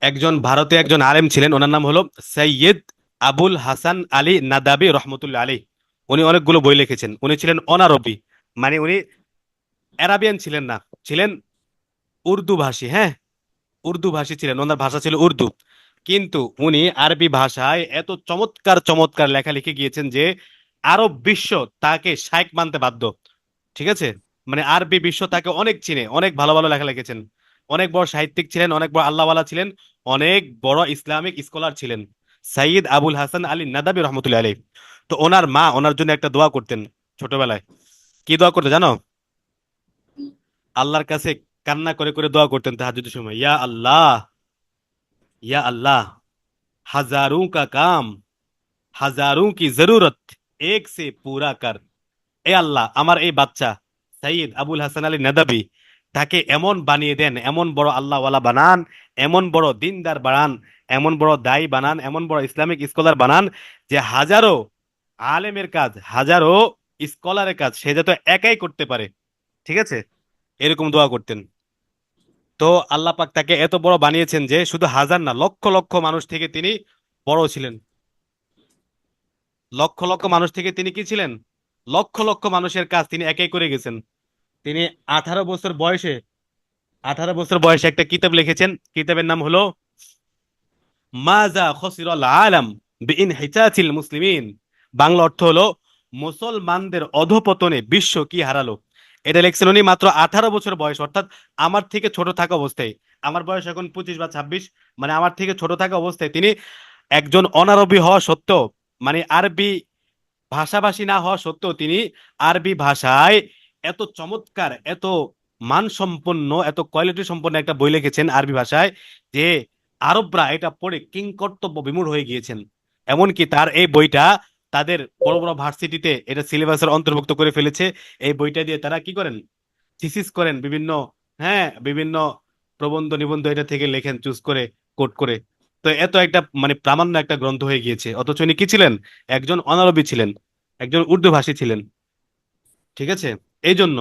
একজন ভারতে একজন আলেম ছিলেন, ওনার নাম হলো সৈয়দ আবুল হাসান আলী নাদাবি রহমতুল্লাহ আলী। উনি অনেকগুলো বই লিখেছেন। উনি ছিলেন অনারবি, মানে উনি অ্যারাবিয়ান ছিলেন না, ছিলেন উর্দু ভাষী। হ্যাঁ, উর্দু ভাষী ছিলেন, ওনার ভাষা ছিল উর্দু। কিন্তু উনি আরবি ভাষায় এত চমৎকার চমৎকার লেখা লিখে গিয়েছেন যে আরব বিশ্ব তাকে শাইখ মানতে বাধ্য। ঠিক আছে, মানে আরবি বিশ্ব তাকে অনেক চিনে, অনেক ভালো ভালো লেখা লিখেছেন। অনেক বড় সাহিত্যিক ছিলেন, অনেক বড় আল্লাহওয়ালা ছিলেন, অনেক বড় ইসলামিক স্কলার ছিলেন সাইয়্যিদ আবুল হাসান আলী নাদাবি রহমতুল্লাহ আলাইহি। তো ওনার মা ওনার জন্য একটা দোয়া করতেন ছোটবেলায়। কি দোয়া করতে জানো? আল্লাহর কাছে কান্না করে করে দোয়া করতেন তাহাজ্জুদের সময়, ইয়া আল্লাহ, ইয়া আল্লাহ, हजारों का काम, हजारों की जरूरत एक से पूरा कर। এ আল্লাহ, আমার এই বাচ্চা সাইয়্যিদ আবুল হাসান আলী নাদাবি, তাকে এমন বানিয়ে দেন, এমন বড় আল্লাহওয়ালা বানান, এমন বড় দিনদার বানান, এমন বড় দায়ী বানান, এমন বড় ইসলামিক স্কলার বানান যে হাজারো আলেমের কাজ, হাজারো স্কলারের কাজ সে যাতে একাই করতে পারে। ঠিক আছে, এরকম দোয়া করতেন। তো আল্লাহ পাক তাকে এত বড় বানিয়েছেন যে শুধু হাজার না, লক্ষ লক্ষ মানুষ থেকে তিনি বড় ছিলেন। লক্ষ লক্ষ মানুষ থেকে তিনি কি ছিলেন? লক্ষ লক্ষ মানুষের কাজ তিনি একাই করে গেছেন। তিনি 18 বছর বয়সে, 18 বছর বয়সে একটা কিতাব লিখেছেন। কিতাবের নাম হলো মাজা খসিরাল আলাম বিইনহিতাতিল মুসলিমিন। বাংলা অর্থ হলো মুসলমানদের অধপতনে বিশ্ব কি হারালো। এটা লিখছেন উনি মাত্র 18 বছর বয়স, অর্থাৎ আমার থেকে ছোট থাকা অবস্থায়। আমার বয়স এখন 25 বা 26, মানে আমার থেকে ছোট থাকা অবস্থায় তিনি একজন অনারবি হওয়া সত্ত্বেও, মানে আরবি ভাষাভাষী না হওয়া সত্ত্বেও তিনি আরবি ভাষায় এত চমৎকার, এত মানসম্পন্ন, এত কোয়ালিটি সম্পন্ন একটা বই লিখেছেন আরবি ভাষায় যে আরবরা এটা পড়ে কিংকর্তব্য বিমূঢ় হয়ে গিয়েছেন। এমনকি তার এই বইটা তাদের বড় বড় ভার্সিটিতে এটা সিলেবাসের অন্তর্ভুক্ত করে ফেলেছে। এই বইটা দিয়ে তারা কি করেন? থিসিস করেন বিভিন্ন, হ্যাঁ, বিভিন্ন প্রবন্ধ নিবন্ধ এটা থেকে লেখেন চুজ করে, কোট করে। তো এত একটা মানে প্রামাণ্য একটা গ্রন্থ হয়ে গিয়েছে, অথচ উনি কি ছিলেন? একজন অনারবি ছিলেন, একজন উর্দু ভাষী ছিলেন। ঠিক আছে, এই জন্য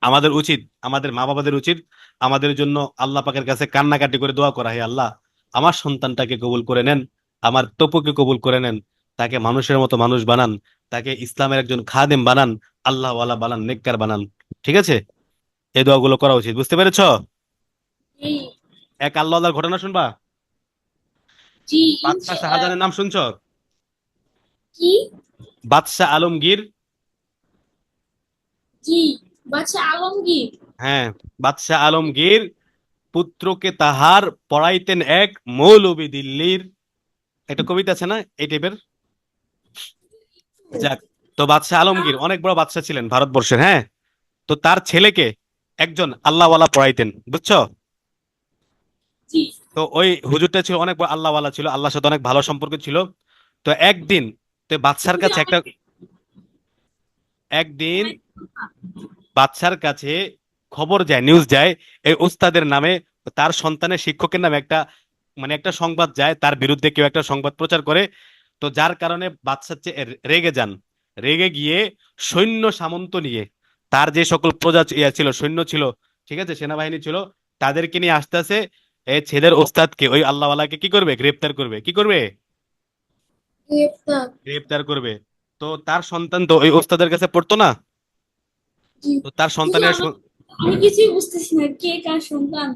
আমাদের উচিত, আমাদের মা বাবাদের উচিত আমাদের জন্য আল্লাহ পাকের কাছে কান্নাকাটি করে দোয়া করা, হে আল্লাহ, আমার সন্তানটাকে কবুল করে নেন, আমার তপুকে কবুল করে নেন, তাকে মানুষের মতো মানুষ বানান, তাকে ইসলামের একজন খাদেম বানান, আল্লাহওয়ালা বানান, নেককার বানান। ঠিক আছে, এই দোয়াগুলো করা উচিত। বুঝতে পেরেছো? জি। এক আল্লাহর ঘটনা শুনবা। জি। বাদশাহ শাহজাহানের নাম শুনছো? কি? বাদশাহ আলমগীর। জি। বাদশা আলমগীর। হ্যাঁ, বাদশাহ আলমগীর পুত্রকে তাহার পড়াইতেন এক মৌলবি দিল্লির। একটা কবিতা আছে না এই টাইপের? যাক, তো বাদশাহ আলমগীর অনেক বড় বাদশাহ ছিলেন ভারতবর্ষের। হ্যাঁ, তো তার ছেলেকে একজন আল্লাহওয়ালা পড়াইতেন, বুঝছো? জি। তো ওই হুজুরটা ছিল অনেক বড় আল্লাহওয়ালা, ছিল আল্লাহর সাথে অনেক ভালো সম্পর্ক ছিল। তো একদিন, তো বাদশার খুবই কাছে অনেক। একটা, একদিন বাদশার কাছে খবর যায়, নিউজ যায়, এই উস্তাদের নামে, তার সন্তানের শিক্ষকের নামে একটা, মানে একটা সংবাদ যায়, তার বিরুদ্ধে কেউ একটা সংবাদ প্রচার করে। তো যার কারণে বাদশা রেগে যান। রেগে গিয়ে সৈন্য সামন্ত নিয়ে, তার যে সকল প্রজা ছিল, সৈন্য ছিল, ঠিক আছে, সেনাবাহিনী ছিল, তাদেরকে নিয়ে আস্তে আস্তে এই ছেলের ওস্তাদকে, ওই আল্লাহওয়ালাকে কি করবে? গ্রেপ্তার করবে। কি করবে? গ্রেপ্তার। গ্রেপ্তার করবে। তো তার সন্তান তো ওই ওস্তাদের কাছে পড়তো না। জি। তো তার হুজুর, সন্তানের আমি কিছুই বুঝতেছি না, কে কার সন্তান?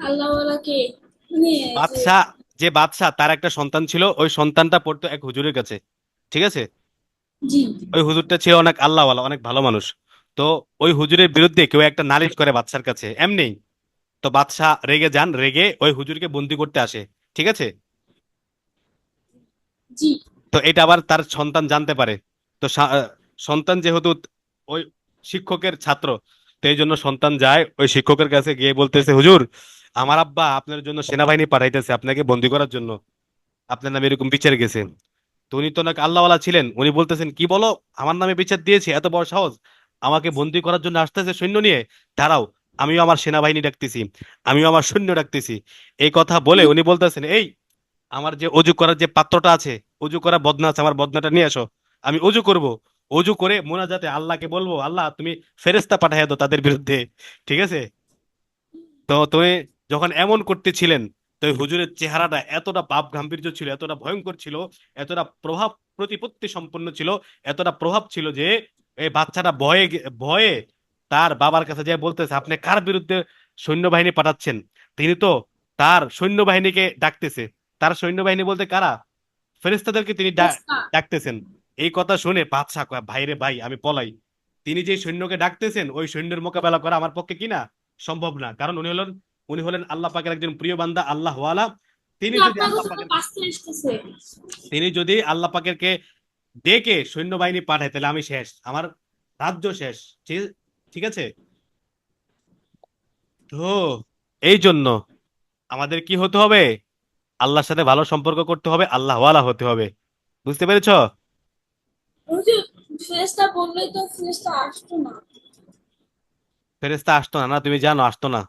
আল্লাহওয়ালা কে? মানে যে। বাদশাহ, যে বাদশাহ তার একটা সন্তান ছিল, ওই সন্তানটা পড়তো এক হুজুরের কাছে। ঠিক আছে, জি। ওই হুজুরটা ছিল অনেক আল্লাহওয়ালা, অনেক ভালো মানুষ। তো ওই হুজুরের বিরুদ্ধে কেউ একটা নালিশ করে বাদশার কাছে এমনি। তো বাদশাহ রেগে যান, রেগে ওই হুজুরকে বন্দি করতে আসে। ঠিক আছে, জি। তো এটা আবার তার সন্তান জানতে পারে। তো সন্তান যেহেতু ওই শিক্ষকের ছাত্র, তো এই জন্য সন্তান যায় ওই শিক্ষকের কাছে গিয়ে বলতেছে, হুজুর, আমার আব্বা আপনার জন্য সেনাবাহিনী পাঠাইতেছে আপনাকে বন্দি করার জন্য, আপনার নামে এরকম বিচার গেছে। তো উনি তো নাকি আল্লাহওয়ালা ছিলেন, উনি বলতেছেন, কি বলো? আমার নামে বিচার দিয়েছে, এত বড় সাহস, আমাকে বন্দি করার জন্য আসতেছে সৈন্য নিয়ে। দাঁড়াও, আমিও আমার সেনাবাহিনী ডাকতেছি, আমিও আমার সৈন্য ডাকতেছি। এই কথা বলে উনি বলতেছেন, এই আমার যে অজু করার যে পাত্রটা আছে, অজু করা বদনা আছে, আমার বদনাটা নিয়ে আসো, আমি অজু করব। অজু করে মোনাজাতে আল্লাহকে বলবো, আল্লাহ তুমি ফেরেশতা পাঠাইয়া দাও তাদের বিরুদ্ধে। ঠিক আছে, তো তুমি যখন এমন করতেছিলেন, তো ওই হুজুরের চেহারাটা এতটা ভাব গাম্ভীর্য ছিল, এতটা ভয়ঙ্কর ছিল, এতটা প্রভাব প্রতিপত্তি সম্পন্ন ছিল, এতটা প্রভাব ছিল যে এই বাচ্চাটা ভয়ে তার বাবার কাছে যে বলতেছে, আপনি কার বিরুদ্ধে সৈন্যবাহিনী পাঠাচ্ছেন? তিনি তো তার সৈন্যবাহিনীকে ডাকতেছে। তার সৈন্যবাহিনী বলতে কারা? ফেরেশতাদেরকে তিনি ফেরেশতা। ডাকতেছেন। এই কথা শুনে বাদশা কয়, ভাই রে ভাই, আমি পলাই। তিনি যে সৈন্যকে ডাকতেছেন ওই সৈন্যের মোকাবেলা করা আমার পক্ষে কিনা সম্ভব না, কারণ উনি হলেন আল্লাহ পাকের একজন প্রিয় বান্দা, আল্লাহ ওয়ালা। তিনি কিন্তু যদি আপনার আল্লাহ কথা তো পাকের পাঁচটা আসতেছে। তিনি যদি আল্লাহ পাকেরকে ডেকে সৈন্যবাহিনী পাঠায়, তাহলে আমি শেষ, আমার রাজ্য শেষ। ঠিক ঠিক আছে। তো এই জন্য আমাদের কি হতে হবে? আল্লাহর সাথে ভালো সম্পর্ক করতে হবে, আল্লাহ ওয়ালা হতে হবে। বুঝতে পেরেছো? ওই যে ফেরেশতা বললেই তো ফেরেশতা আসতো না। ফেরেশতা আসতো না? না, তুমি জানো আসতো না।